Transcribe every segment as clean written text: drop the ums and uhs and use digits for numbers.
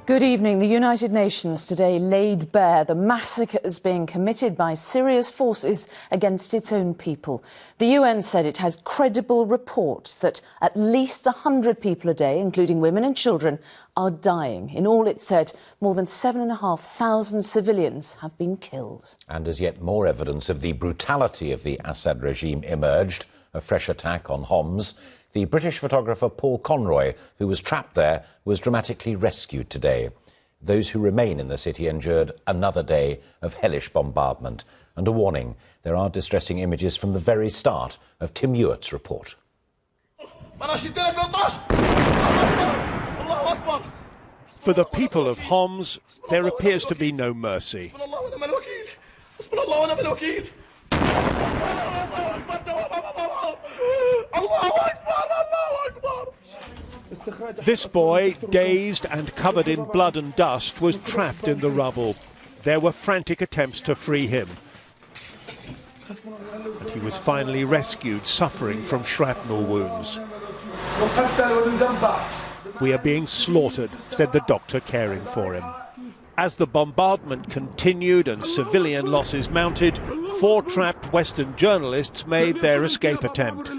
Good evening. The United Nations today laid bare the massacres being committed by Syria's forces against its own people. The UN said it has credible reports that at least 100 people a day, including women and children, are dying. In all, it said more than 7,500 civilians have been killed. And as yet more evidence of the brutality of the Assad regime emerged, a fresh attack on Homs. The British photographer Paul Conroy, who was trapped there, was dramatically rescued today. Those who remain in the city endured another day of hellish bombardment. And a warning, there are distressing images from the very start of Tim Ewart's report. For the people of Homs, there appears to be no mercy. This boy, dazed and covered in blood and dust, was trapped in the rubble. There were frantic attempts to free him. And he was finally rescued, suffering from shrapnel wounds. "We are being slaughtered," said the doctor caring for him. As the bombardment continued and civilian losses mounted, 4 trapped Western journalists made their escape attempt.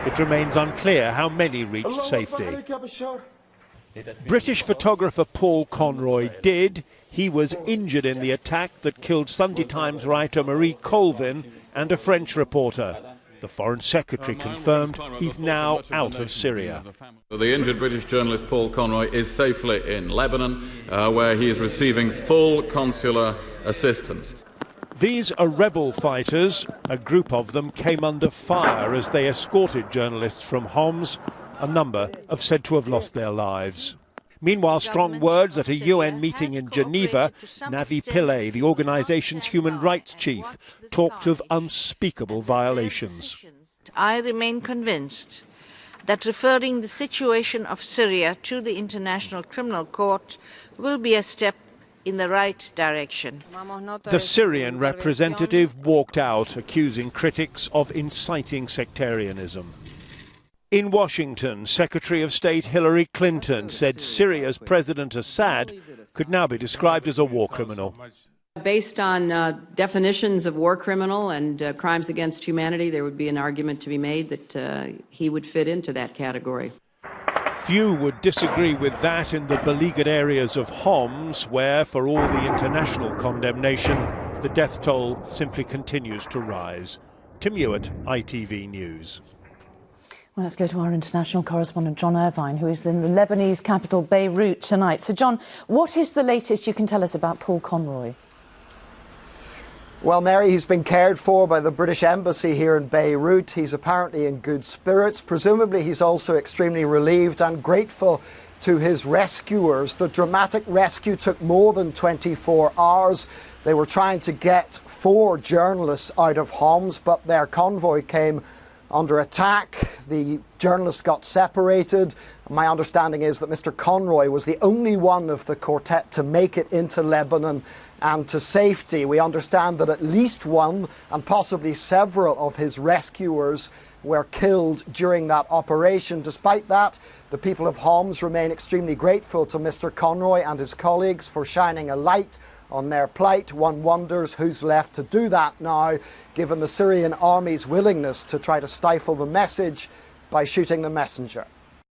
It remains unclear how many reached safety. British photographer Paul Conroy did. He was injured in the attack that killed Sunday Times writer Marie Colvin and a French reporter. The Foreign Secretary confirmed he's now out of Syria. The injured British journalist Paul Conroy is safely in Lebanon, where he is receiving full consular assistance. These are rebel fighters. A group of them came under fire as they escorted journalists from Homs. A number have said to have lost their lives. Meanwhile, strong words at a UN meeting in Geneva. Navi Pillay, the organisation's human rights chief, talked of unspeakable violations. I remain convinced that referring the situation of Syria to the International Criminal Court will be a step in the right direction. The Syrian representative walked out, accusing critics of inciting sectarianism. In Washington, Secretary of State Hillary Clinton said Syria's President Assad could now be described as a war criminal. Based on definitions of war criminal and crimes against humanity, there would be an argument to be made that he would fit into that category. Few would disagree with that in the beleaguered areas of Homs, where, for all the international condemnation, the death toll simply continues to rise. Tim Ewart, ITV News. Well, let's go to our international correspondent, John Irvine, who is in the Lebanese capital, Beirut, tonight. So, John, what is the latest you can tell us about Paul Conroy? Well, Mary, he's been cared for by the British Embassy here in Beirut. He's apparently in good spirits. Presumably, he's also extremely relieved and grateful to his rescuers. The dramatic rescue took more than 24 hours. They were trying to get 4 journalists out of Homs, but their convoy came under attack. The journalists got separated. My understanding is that Mr. Conroy was the only one of the quartet to make it into Lebanon and to safety. We understand that at least one and possibly several of his rescuers were killed during that operation. Despite that, the people of Homs remain extremely grateful to Mr. Conroy and his colleagues for shining a light on their plight. One wonders who's left to do that now, given the Syrian army's willingness to try to stifle the message by shooting the messenger.